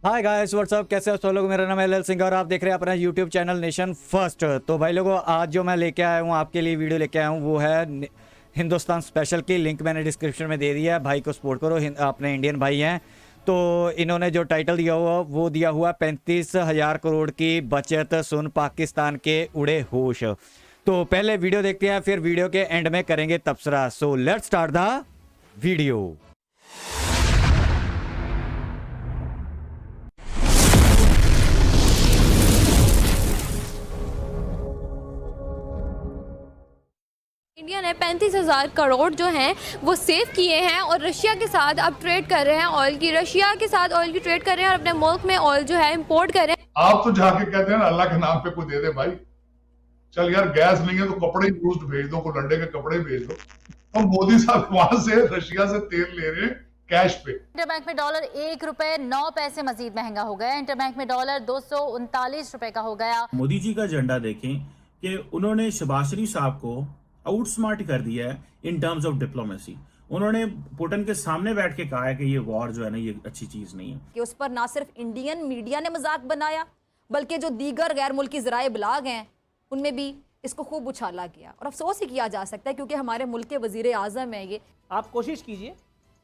Hi guys what's up, कैसे हो सब लोग। मेरा नाम है एल सिंह और आप देख रहे हैं अपना यूट्यूब चैनल नेशन फर्स्ट। तो भाई लोगों, आज जो मैं लेके आया हूँ आपके लिए वीडियो लेके आया हूँ वो है हिंदुस्तान स्पेशल की। लिंक मैंने डिस्क्रिप्शन में दे दिया है। भाई को सपोर्ट करो, अपने इंडियन भाई हैं। तो इन्होंने जो टाइटल दिया हुआ वो दिया हुआ 35,000 करोड़ की बचत, सुन पाकिस्तान के उड़े होश। तो पहले वीडियो देखते हैं, फिर वीडियो के एंड में करेंगे तबसरा। So let's start the video. India ने 35,000 करोड़ जो हैं वो सेव किए हैं और रशिया के साथ अब ट्रेड कर रहे हैं ऑयल की। रशिया के साथ ऑयल की ट्रेड कर रहे हैं और अपने मुल्क में ऑयल जो है इंपोर्ट कर रहे हैं। आप तो जाके कहते हैं ना अल्लाह के नाम पे कोई दे दे भाई। चल यार, गैस नहीं है तो कपड़े यूज्ड भेज दो, को लंडे के कपड़े भेज दो। हम मोदी साहब वहां से रशिया से तेल ले रहे हैं कैश पे। इंटरबैंक में डॉलर ₹1.09 मजीद महंगा हो गया। इंटरबैंक में डॉलर ₹239 का हो गया। मोदी जी का एजेंडा देखें कि उन्होंने शहबाज शरीफ साहब को आउटस्मार्ट कर दिया है इन टर्म्स ऑफ डिप्लोमेसी। उन्होंने पुतिन के सामने बैठ के कहा है कि ये वॉर जो है ना, ये अच्छी चीज नहीं है। कि उस पर ना सिर्फ इंडियन मीडिया ने मजाक बनाया बल्कि जो दीगर गैर मुल्की ज़राए इब्लाग हैं उनमें भी इसको खूब उछाला गया। और अफसोस ही किया जा सकता है क्योंकि हमारे मुल्क के वजीर आज़म है ये। आप कोशिश कीजिए,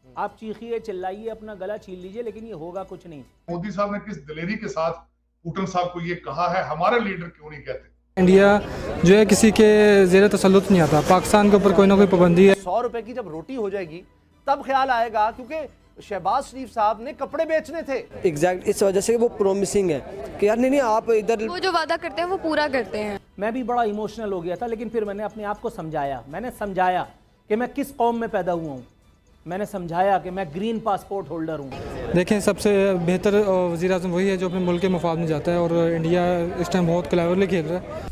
आप चीखिए चिल्लाइए, अपना गला छीन लीजिए, लेकिन ये होगा कुछ नहीं। मोदी साहब ने किस दिलेरी के साथ पुतिन साहब को ये कहा है, हमारे लीडर क्यों नहीं कहते। इंडिया जो है किसी के ज़ेरे तसल्लुत नहीं आता। पाकिस्तान के ऊपर कोई ना कोई पाबंदी है। 100 रुपए की जब रोटी हो जाएगी तब ख्याल आएगा, क्योंकि शहबाज शरीफ साहब ने कपड़े बेचने थे। एग्जैक्ट इस वजह से वो प्रोमिसिंग है कि यार नहीं आप इधर वो जो वादा करते हैं वो पूरा करते हैं। मैं भी बड़ा इमोशनल हो गया था, लेकिन फिर मैंने अपने आप को समझाया। मैंने समझाया कि मैं किस कौम में पैदा हुआ हूँ। मैंने समझाया कि मैं ग्रीन पासपोर्ट होल्डर हूँ। देखें, सबसे बेहतर वज़ीर आज़म वही है जो अपने मुल्क के मफाद में जाता है और इंडिया इस टाइम बहुत क्लेवरली खेल रहा है।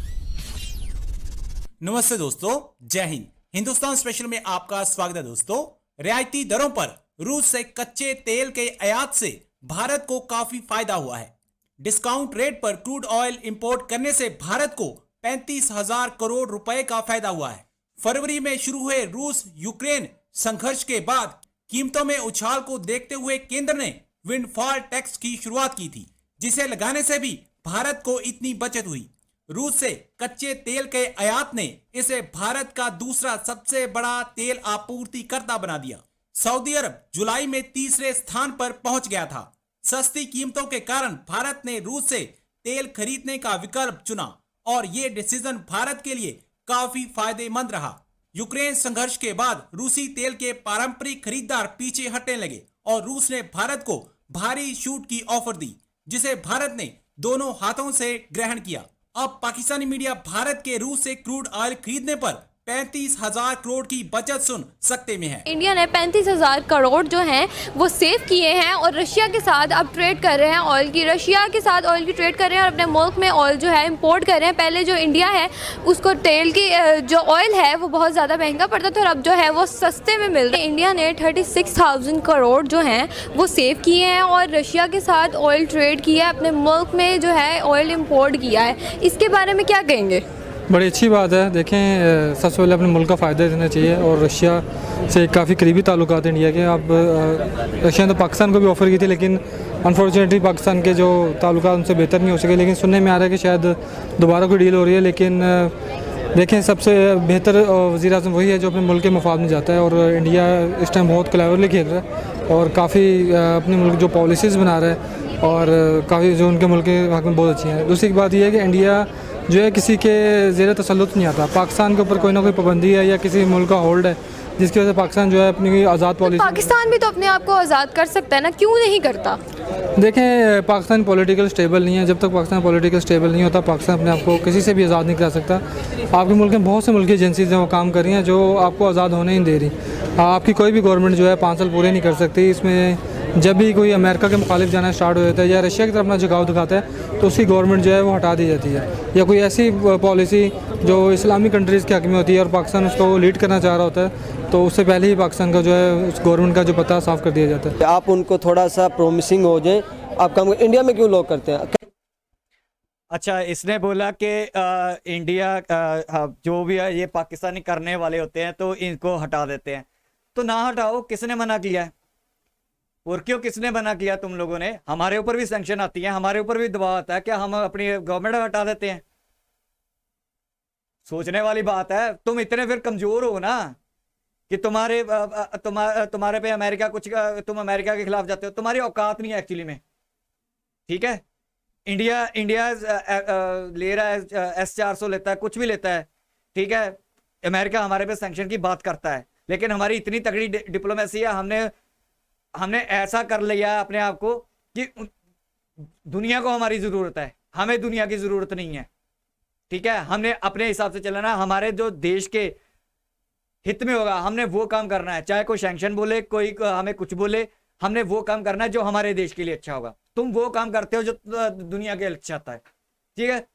नमस्ते दोस्तों, जय हिंद। हिंदुस्तान स्पेशल में आपका स्वागत है दोस्तों। रियायती दरों पर रूस से कच्चे तेल के आयात से भारत को काफी फायदा हुआ है। डिस्काउंट रेट पर क्रूड ऑयल इंपोर्ट करने से भारत को 35,000 करोड़ रुपए का फायदा हुआ है। फरवरी में शुरू हुए रूस यूक्रेन संघर्ष के बाद कीमतों में उछाल को देखते हुए केंद्र ने विंडफॉल टैक्स की शुरुआत की थी, जिसे लगाने से भी भारत को इतनी बचत हुई। रूस से कच्चे तेल के आयात ने इसे भारत का दूसरा सबसे बड़ा तेल आपूर्तिकर्ता बना दिया। सऊदी अरब जुलाई में तीसरे स्थान पर पहुंच गया था। सस्ती कीमतों के कारण भारत ने रूस से तेल खरीदने का विकल्प चुना और ये डिसीजन भारत के लिए काफी फायदेमंद रहा। यूक्रेन संघर्ष के बाद रूसी तेल के पारंपरिक खरीदार पीछे हटने लगे और रूस ने भारत को भारी छूट की ऑफर दी, जिसे भारत ने दोनों हाथों से ग्रहण किया। अब पाकिस्तानी मीडिया भारत के रूस से क्रूड ऑयल खरीदने पर 35,000 करोड़ की बचत सुन सकते में है। इंडिया ने 35,000 करोड़ जो हैं वो सेव किए हैं और रशिया के साथ अब ट्रेड कर रहे हैं ऑयल की। रशिया के साथ ऑयल की ट्रेड कर रहे हैं और अपने मुल्क में ऑयल जो है इंपोर्ट कर रहे हैं। पहले जो इंडिया है उसको तेल की जो ऑयल है वो बहुत ज़्यादा महंगा पड़ता था और अब जो है वो सस्ते में मिल रहा है। इंडिया ने 36,000 करोड़ जो हैं वो सेव किए हैं और रशिया के साथ ऑयल ट्रेड किया है, अपने मुल्क में जो है ऑयल इम्पोर्ट किया है। इसके बारे में क्या कहेंगे? बड़ी अच्छी बात है। देखें, सबसे पहले अपने मुल्क का फ़ायदा देना चाहिए और रशिया से काफ़ी करीबी ताल्लुकात इंडिया के। अब रशिया ने तो पाकिस्तान को भी ऑफ़र की थी, लेकिन अनफॉर्चुनेटली पाकिस्तान के जो ताल्लुकात उनसे बेहतर नहीं हो सके। लेकिन सुनने में आ रहा है कि शायद दोबारा कोई डील हो रही है। लेकिन देखें, सबसे बेहतर वज़ीर आज़म वही है जो अपने मुल्क के मफाद में जाता है और इंडिया इस टाइम बहुत क्लेवरली खेल रहा है और काफ़ी अपने मुल्क जो पॉलिसीज़ बना रहा है और काफ़ी जो उनके मुल्क के हक़ में बहुत अच्छी हैं। दूसरी बात यह है कि इंडिया जो है किसी के ज़ेरे तसल्लुत नहीं आता। पाकिस्तान के ऊपर कोई ना कोई पाबंदी है या किसी मुल्क का होल्ड है जिसकी वजह से पाकिस्तान जो है अपनी आज़ाद पॉलिसी। पाकिस्तान भी तो अपने आप को आज़ाद कर सकता है ना, क्यों नहीं करता? देखें, पाकिस्तान पॉलिटिकल स्टेबल नहीं है। जब तक पाकिस्तान पॉलिटिकल स्टेबल नहीं होता, पाकिस्तान अपने आप को किसी से भी आज़ाद नहीं करा सकता। आपके मुल्क में बहुत से मुल्की एजेंसीज हैं वो काम कर रही हैं जो आपको आज़ाद होने ही नहीं दे रही। आपकी कोई भी गवर्नमेंट जो है 5 साल पूरे नहीं कर सकती। इसमें जब भी कोई अमेरिका के मुखालिफ जाना स्टार्ट हो जाता है या रशिया की तरफ अपना झुकाव दिखाता है तो उसकी गवर्नमेंट जो है वो हटा दी जाती है, या कोई ऐसी पॉलिसी जो इस्लामी कंट्रीज़ के हक़ में होती है और पाकिस्तान उसको लीड करना चाह रहा होता है तो उससे पहले ही पाकिस्तान का जो है उस गवर्नमेंट का जो पता साफ़ कर दिया जाता है। आप उनको थोड़ा सा प्रोमिसिंग हो जाए। आप काम इंडिया में क्यों लोग करते हैं? अच्छा, इसने बोला कि इंडिया जो भी है ये पाकिस्तानी करने वाले होते हैं तो इनको हटा देते हैं। तो ना हटाओ, किसने मना किया है? और क्यों, किसने मना किया? तुम लोगों ने। हमारे ऊपर भी सैंक्शन आती है, हमारे ऊपर भी दबाव आता है, क्या हम अपनी गवर्नमेंट हटा देते हैं? सोचने वाली बात है। तुम इतने फिर कमजोर हो ना कि तुम्हारे पे अमेरिका कुछ, तुम अमेरिका के खिलाफ जाते हो, तुम्हारी औकात नहीं है एक्चुअली में। ठीक है, इंडिया ले रहा है S-400 लेता है, कुछ भी लेता है, ठीक है। अमेरिका हमारे पे सैंक्शन की बात करता है, लेकिन हमारी इतनी तगड़ी डिप्लोमेसी है, हमने ऐसा कर लिया अपने आप को कि दुनिया को हमारी जरूरत है, हमें दुनिया की जरूरत नहीं है। ठीक है, हमने अपने हिसाब से चलना है, हमारे जो देश के हित में होगा हमने वो काम करना है, चाहे कोई सैंक्शन बोले, कोई हमें कुछ बोले, हमने वो काम करना है जो हमारे देश के लिए अच्छा होगा। तुम वो काम करते हो जो दुनिया के लिए अच्छा आता है, ठीक है,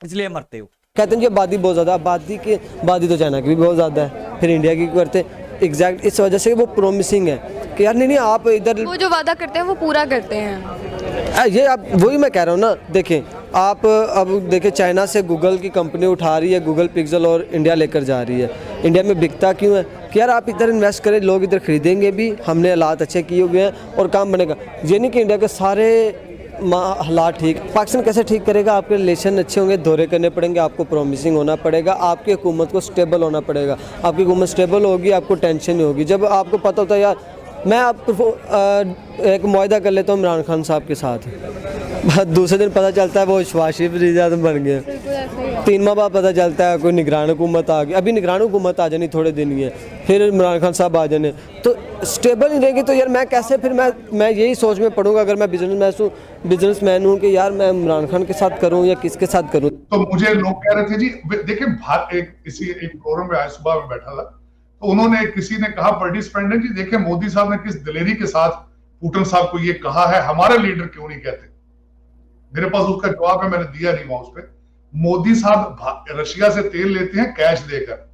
इसलिए मरते हो। कहते हैं कि आबादी बहुत ज़्यादा, आबादी तो चाइना की भी बहुत ज़्यादा है, फिर इंडिया की करते एग्जैक्ट इस वजह से वो प्रॉमिसिंग है कि यार नहीं आप इधर वो जो वादा करते हैं वो पूरा करते हैं। ये आप वही मैं कह रहा हूँ ना। देखें आप अब देखें चाइना से गूगल की कंपनी उठा रही है गूगल पिक्सल और इंडिया लेकर जा रही है। इंडिया में बिकता क्यों है कि यार आप इधर इन्वेस्ट करें, लोग इधर खरीदेंगे भी, हमने हालात अच्छे किए हुए हैं और काम बनेगा। ये नहीं कि इंडिया के सारे हालात ठीक, पाकिस्तान कैसे ठीक करेगा? आपके रिलेशन अच्छे होंगे, दौरे करने पड़ेंगे, आपको प्रॉमिसिंग होना पड़ेगा, आपकी हुकूमत को स्टेबल होना पड़ेगा। आपकी हुकूमत स्टेबल होगी, आपको टेंशन नहीं होगी। जब आपको पता होता है यार मैं आपको एक मुआहदा कर लेता हूँ इमरान खान साहब के साथ, दूसरे दिन पता चलता है वो शहबाज शरीफ वज़ीर-ए-आज़म बन गए, 3 माह बाद पता चलता है कोई निगरान हुकूमत आ गई, अभी निगरान हुकूमत आ जानी थोड़े दिन ही है, फिर इमरान खान साहब आ जाने, तो स्टेबल नहीं रहेगी। तो यार मैं कैसे फिर मैं यही सोच में पड़ूंगा अगर मैं बिजनेसमैन हूँ कि यार मैं इमरान खान के साथ करूँ या किसके साथ करूँ। तो मुझे लोग कह रहे थे जी, देखिए एक प्रोग्राम में आज सुबह में बैठा था, तो उन्होंने किसी ने कहा पार्टिसिपेंट ने, जी देखिए मोदी साहब ने किस दिलेरी के साथ पुतिन साहब को ये कहा है, हमारे लीडर क्यों नहीं कहते? मेरे पास उसका जवाब है, मैंने दिया नहीं वहां उस पर। मोदी साहब रशिया से तेल लेते हैं कैश देकर,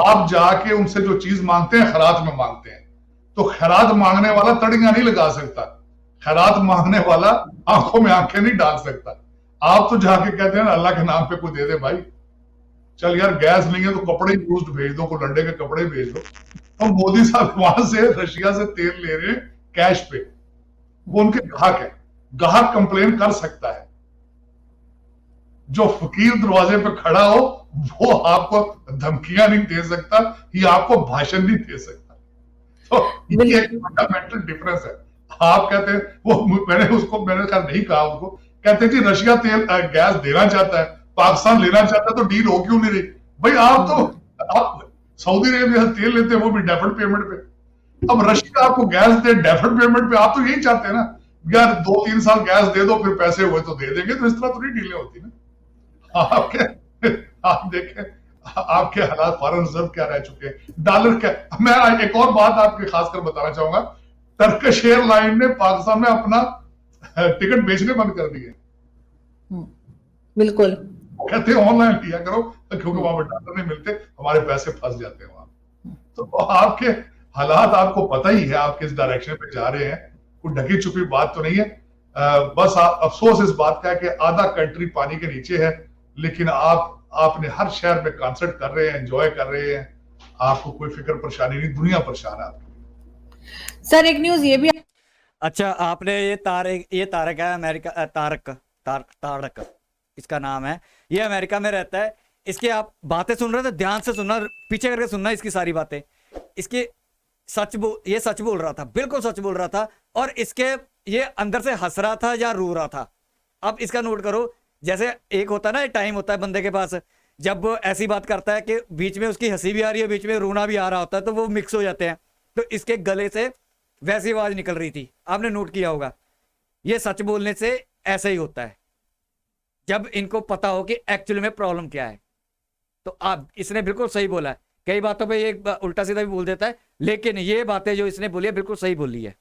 आप जाके उनसे जो चीज मांगते हैं खैरात में मांगते हैं, तो खैरात मांगने वाला तड़ियां नहीं लगा सकता, खैरात मांगने वाला आंखों में आंखें नहीं डाल सकता। आप तो जाके कहते हैं ना अल्लाह के नाम पे कोई दे दे भाई, चल यार गैस नहीं है तो कपड़े यूज्ड भेज दो, कोई लंडे के कपड़े भेज दो। तो मोदी साहब वहां से रशिया से तेल ले रहे हैं कैश पे, वो उनके ग्राहक है, ग्राहक कंप्लेन कर सकता है। जो फकीर दरवाजे पे खड़ा हो वो आपको धमकियां नहीं दे सकता, ये आपको भाषण नहीं दे सकता। तो ये एक फंडामेंटल डिफरेंस है। आप कहते हैं वो, मैंने कहा नहीं कहा उसको, कहते जी रशिया तेल गैस देना चाहता है, पाकिस्तान लेना चाहता है, तो डील हो क्यों नहीं रही? भाई आप सऊदी अरेबिया से तेल लेते हैं वो भी डेफर्ड पेमेंट पे, अब रशिया आपको गैस दे डेफर्ड पेमेंट पे, आप तो यही चाहते हैं ना यार 2-3 साल गैस दे दो फिर पैसे हुए तो दे देंगे। तो इस तरह तो नहीं डीलें होती ना। आप देखें आपके हालात, फॉरेन रिजर्व क्या रह चुके हैं, डॉलर क्या। मैं एक और बात आपके खासकर बताना चाहूंगा, टर्किश एयरलाइन ने पाकिस्तान में अपना टिकट बेचने बंद कर दिए। बिल्कुल, कहते हैं ऑनलाइन लिया करो क्योंकि वहां पर डॉलर नहीं मिलते, हमारे पैसे फंस जाते हैं वहां। तो आपके हालात आपको पता ही है, आप किस डायरेक्शन पे जा रहे हैं, कोई ढकी छुपी बात तो नहीं है। बस अफसोस इस बात का है कि आधा कंट्री पानी के नीचे है, लेकिन आपने हर शहर में कॉन्सर्ट कर रहे हैं, एंजॉय कर रहे हैं, आपको कोई फिक्र परेशानी नहीं, दुनिया परेशान है आपकी। सर एक न्यूज ये भी, अच्छा आपने ये तारक है अमेरिका, तारक इसका नाम है, ये अमेरिका में रहता है। इसके आप बातें सुन रहे थे, ध्यान से सुनना, पीछे करके सुनना इसकी सारी बातें। इसके ये सच बोल रहा था, बिल्कुल सच बोल रहा था, और इसके ये अंदर से हंस रहा था या रो रहा था। अब इसका नोट करो, जैसे एक होता है ना, टाइम होता है बंदे के पास, जब वो ऐसी बात करता है कि बीच में उसकी हंसी भी आ रही है, बीच में रोना भी आ रहा होता है, तो वो मिक्स हो जाते हैं। तो इसके गले से वैसी आवाज निकल रही थी, आपने नोट किया होगा। ये सच बोलने से ऐसा ही होता है, जब इनको पता हो कि एक्चुअली में प्रॉब्लम क्या है। तो आप, इसने बिल्कुल सही बोला है, कई बातों पे ये उल्टा सीधा भी बोल देता है, लेकिन ये बातें जो इसने बोली है बिल्कुल सही बोली है।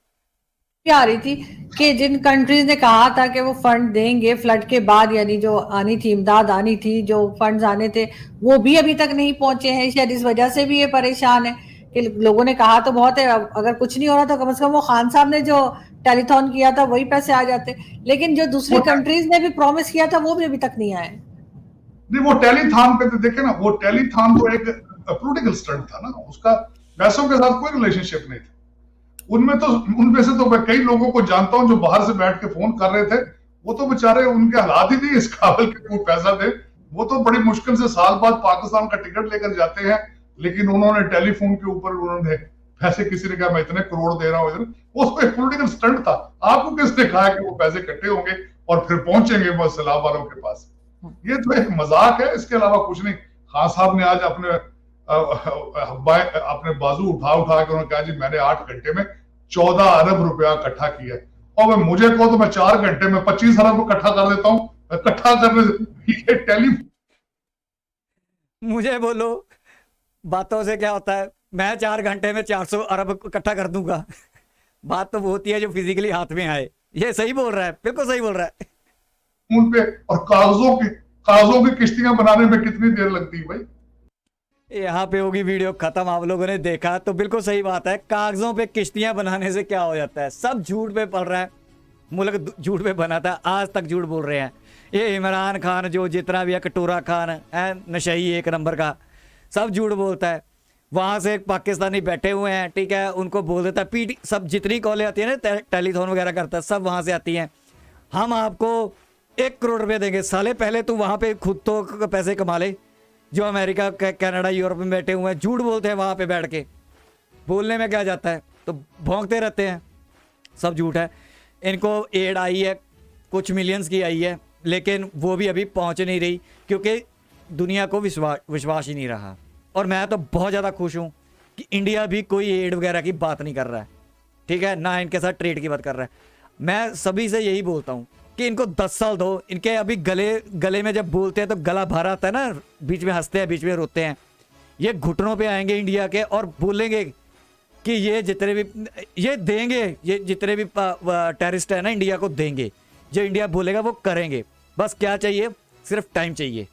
आ रही थी कि जिन कंट्रीज ने कहा था कि वो फंड देंगे फ्लड के बाद, यानी जो आनी थी इमदाद आनी थी, जो फंड्स आने थे वो भी अभी तक नहीं पहुंचे हैं। शायद इस वजह से भी ये परेशान है कि लोगों ने कहा तो बहुत है, अगर कुछ नहीं हो रहा तो कम से कम वो खान साहब ने जो टेलीथॉन किया था वही पैसे आ जाते, लेकिन जो दूसरी कंट्रीज ने भी प्रॉमिस किया था वो भी अभी तक नहीं आए। नहीं, वो टेलीथॉन पे तो देखे ना, वो टेलीथॉन तो एक पॉलिटिकल स्टंट था ना, उसका पैसों के साथ कोई रिलेशनशिप नहीं था। उनमें से तो मैं कई लोगों को जानता हूं जो बाहर से बैठ के फोन कर रहे थे, वो तो बेचारे उनके हालात ही नहीं इस काबिल के कोई पैसा दे। वो तो बड़ी मुश्किल से साल बाद पाकिस्तान का टिकट लेकर जाते हैं, लेकिन उन्होंने टेलीफोन के ऊपर उन्होंने पैसे, किसी ने कहा मैं इतने करोड़ दे रहा हूँ, वो एक पॉलिटिकल स्टंट था। आपको किसने कहा कि वो पैसे इकट्ठे होंगे और फिर पहुंचेंगे वो सैलाब वालों के पास? ये तो एक मजाक है, इसके अलावा कुछ नहीं। खान साहब ने आज अपने बाजू उठा के उन्होंने कहा जी मैंने 8 घंटे में 14 अरब रुपया इकट्ठा किया है, और मैं मुझे कहो तो मैं 4 घंटे में 25 अरब इकट्ठा कर देता हूँ। इकट्ठा करने मुझे बोलो बातों से क्या होता है, मैं 4 घंटे में 400 अरब इकट्ठा कर दूंगा। बात तो वो होती है जो फिजिकली हाथ में आए। ये सही बोल रहा है, बिल्कुल सही बोल रहा है। उन पे और कागजों की किश्तियां बनाने में कितनी देर लगती है भाई? यहाँ पे होगी वीडियो खत्म। आप लोगों ने देखा तो बिल्कुल सही बात है। कागजों पे किश्तियां बनाने से क्या हो जाता है? सब झूठ पे पड़ रहा है, मुल्क झूठ पे बना था, आज तक झूठ बोल रहे हैं। ये इमरान खान जो जितना भी है, कटोरा खान है नशई एक नंबर का, सब झूठ बोलता है। वहां से पाकिस्तानी बैठे हुए हैं, ठीक है, उनको बोल देता है पीटी, सब जितनी कॉलें आती है ना, टेलीथॉन वगैरह करता है, सब वहां से आती हैं। हम आपको 1 करोड़ रुपये देंगे। साले पहले तू वहां पे खुद तो पैसे कमा ले। जो अमेरिका, कनाडा, यूरोप में बैठे हुए हैं, झूठ बोलते हैं वहां पे बैठ के। बोलने में क्या जाता है, तो भौंकते रहते हैं। सब झूठ है। इनको एड आई है, कुछ मिलियंस की आई है, लेकिन वो भी अभी पहुंच नहीं रही, क्योंकि दुनिया को विश्वास ही नहीं रहा। और मैं तो बहुत ज़्यादा खुश हूँ कि इंडिया भी कोई एड वगैरह की बात नहीं कर रहा है, ठीक है, ना इनके साथ ट्रेड की बात कर रहा है। मैं सभी से यही बोलता हूँ कि इनको 10 साल दो। इनके अभी गले में जब बोलते हैं तो गला भर आता है ना, बीच में हंसते हैं, बीच में रोते हैं। ये घुटनों पे आएंगे इंडिया के और बोलेंगे कि ये जितने भी ये देंगे, ये जितने भी टेररिस्ट है ना, इंडिया को देंगे। जो इंडिया बोलेगा वो करेंगे। बस क्या चाहिए? सिर्फ टाइम चाहिए।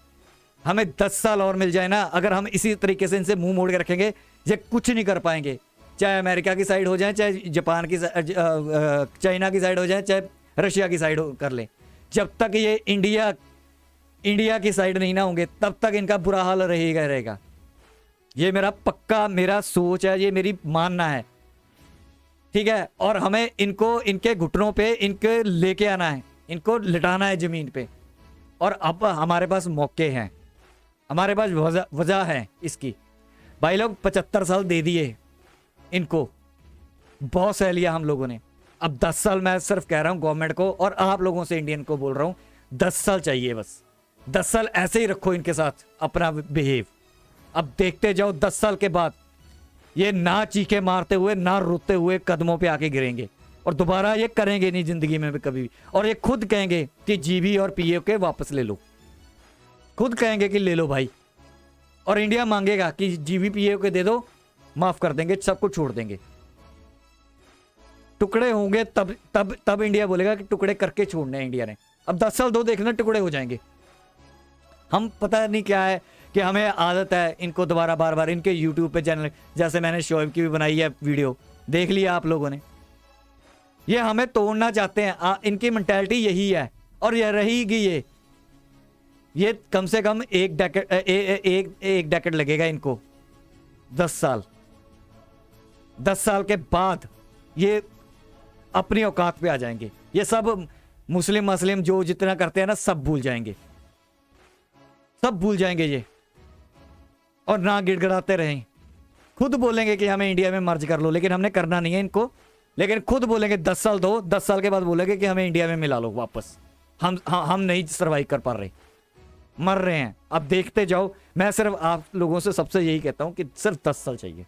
हमें 10 साल और मिल जाए ना, अगर हम इसी तरीके से इनसे मुंह मोड़ के रखेंगे, ये कुछ नहीं कर पाएंगे। चाहे अमेरिका की साइड हो जाए, चाहे जापान की, चाइना की साइड हो जाए, चाहे रशिया की साइड कर लें, जब तक ये इंडिया की साइड नहीं ना होंगे, तब तक इनका बुरा हाल रहेगा। ये मेरा पक्का, मेरा सोच है, ये मेरी मानना है, ठीक है। और हमें इनको इनके घुटनों पे इनके लेके आना है, इनको लिटाना है ज़मीन पे। और अब हमारे पास मौके हैं, हमारे पास वजह है इसकी। भाई लोग 75 साल दे दिए इनको, बहुत सह लिया हम लोगों ने। अब 10 साल मैं सिर्फ कह रहा हूं गवर्नमेंट को, और आप लोगों से इंडियन को बोल रहा हूं, 10 साल चाहिए बस। 10 साल ऐसे ही रखो इनके साथ अपना बिहेव। अब देखते जाओ 10 साल के बाद ये ना चीखे मारते हुए, ना रोते हुए कदमों पे आके गिरेंगे, और दोबारा ये करेंगे नहीं जिंदगी में भी कभी भी। और ये खुद कहेंगे कि जीबी और पीए के वापस ले लो, खुद कहेंगे कि ले लो भाई। और इंडिया मांगेगा कि जीबी पीए के दे दो, माफ कर देंगे, सब कुछ छोड़ देंगे। टुकड़े होंगे तब इंडिया बोलेगा कि टुकड़े करके छोड़ने हैं इंडिया ने। अब 10 साल दो, देखना टुकड़े हो जाएंगे। हम पता नहीं क्या है कि हमें आदत है इनको दोबारा बार बार इनके यूट्यूब पे चैनल, जैसे मैंने शोएब की भी बनाई है वीडियो, देख लिया आप लोगों ने। ये हमें तोड़ना चाहते हैं, इनकी मेंटालिटी यही है, और ये रहेगी। ये कम से कम एक डेकेड लगेगा इनको, 10 साल। 10 साल के बाद ये अपनी औकात पे आ जाएंगे। ये सब मुस्लिम जो जितना करते हैं ना, सब भूल जाएंगे, सब भूल जाएंगे ये। और ना गिड़गिड़ाते रहें, खुद बोलेंगे कि हमें इंडिया में मर्ज कर लो, लेकिन हमने करना नहीं है इनको। लेकिन खुद बोलेंगे 10 साल दो, 10 साल के बाद बोलेंगे कि हमें इंडिया में मिला लो वापस। हम नहीं सर्वाइव कर पा रहे, मर रहे हैं। अब देखते जाओ। मैं सिर्फ आप लोगों से सबसे यही कहता हूं कि सिर्फ 10 साल चाहिए।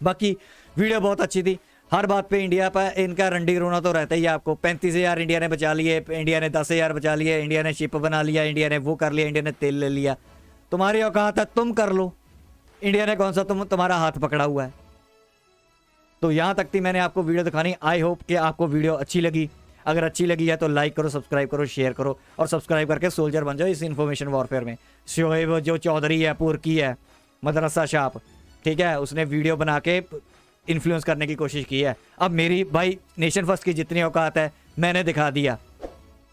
बाकी वीडियो बहुत अच्छी थी। हर बात पे इंडिया पर इनका रंडी रोना तो रहता ही है आपको। 35,000 इंडिया ने बचा लिए, इंडिया ने 10,000 बचा लिए, इंडिया ने शिप बना लिया, इंडिया ने वो कर लिया, इंडिया ने तेल ले लिया। तुम्हारी औकात है, तुम कर लो। इंडिया ने कौन सा तुम्हारा हाथ पकड़ा हुआ है? तो यहाँ तक थी मैंने आपको वीडियो दिखानी। आई होप कि आपको वीडियो अच्छी लगी। अगर अच्छी लगी है तो लाइक करो, सब्सक्राइब करो, शेयर करो, और सब्सक्राइब करके सोल्जर बन जाओ इस इन्फॉर्मेशन वॉरफेयर में। शोएब जो चौधरी है, पुरकी है, मदरसा शाप, ठीक है, उसने वीडियो बना के इन्फ्लुएंस करने की कोशिश की है। अब मेरी भाई नेशन फर्स्ट की जितनी औकात है मैंने दिखा दिया,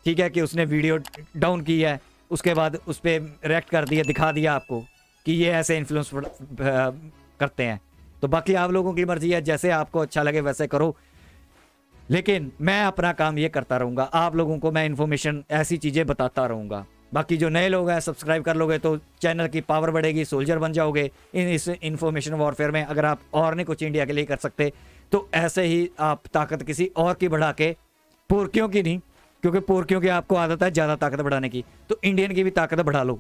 ठीक है, कि उसने वीडियो डाउन की है, उसके बाद उस पर रिएक्ट कर दिया, दिखा दिया आपको कि ये ऐसे इन्फ्लुएंस करते हैं। तो बाकी आप लोगों की मर्जी है, जैसे आपको अच्छा लगे वैसे करो, लेकिन मैं अपना काम ये करता रहूँगा, आप लोगों को मैं इन्फॉर्मेशन ऐसी चीज़ें बताता रहूँगा। बाकी जो नए लोग हैं सब्सक्राइब कर लोगे तो चैनल की पावर बढ़ेगी, सोल्जर बन जाओगे इस इन्फॉर्मेशन वॉरफेयर में। अगर आप और नहीं कुछ इंडिया के लिए कर सकते तो ऐसे ही आप ताकत किसी और की बढ़ा के, पोरकियों की नहीं, क्योंकि पोरकियों की आपको आदत है ज़्यादा ताकत बढ़ाने की, तो इंडियन की भी ताकत बढ़ा लो।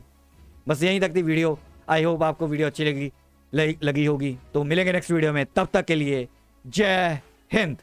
बस यहीं तक थी वीडियो। आई होप आपको वीडियो अच्छी लगी होगी। तो मिलेंगे नेक्स्ट वीडियो में, तब तक के लिए जय हिंद।